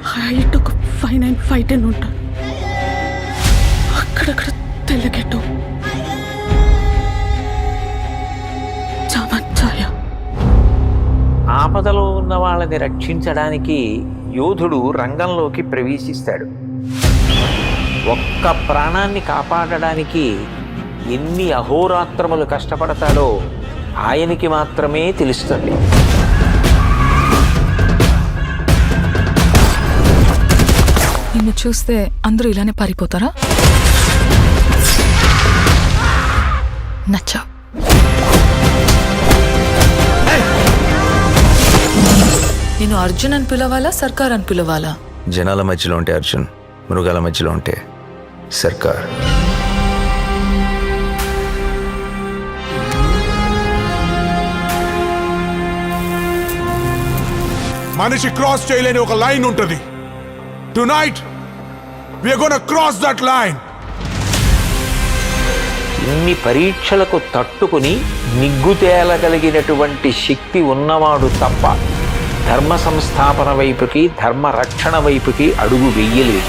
Height ఒక 5'9", 5'10" ఉంటాడు. అక్కడక్కడ తెల్లగెట్టు, చామచ్చాయ. ఆపదలో ఉన్న వాళ్ళని రక్షించడానికి యోధుడు రంగంలోకి ప్రవేశిస్తాడు. ఒక్క ప్రాణాన్ని కాపాడడానికి ఎన్ని అహోరాత్రములు కష్టపడతాడో ఆయనకి మాత్రమే తెలుస్తుంది. నిన్ను చూస్తే అందరూ ఇలానే పారిపోతారా? నచ్చా. నేను అర్జున్ అని పిలవాలా, సర్కార్ అని పిలవాలా? జనాల మధ్యలో ఉంటే అర్జున్, మృగాల మధ్యలో ఉంటే సర్కార్. మనిషి క్రాస్ చేయలేని ఒక లైన్ ఉంటుంది. Tonight we are gonna cross that line. ఇన్ని పరీక్షలకు తట్టుకుని నిగ్గు తేలగలిగినటువంటి శక్తి ఉన్నవాడు తప్ప ధర్మ సంస్థాపన వైపుకి, ధర్మ రక్షణ వైపుకి అడుగు వెయ్యలేదు.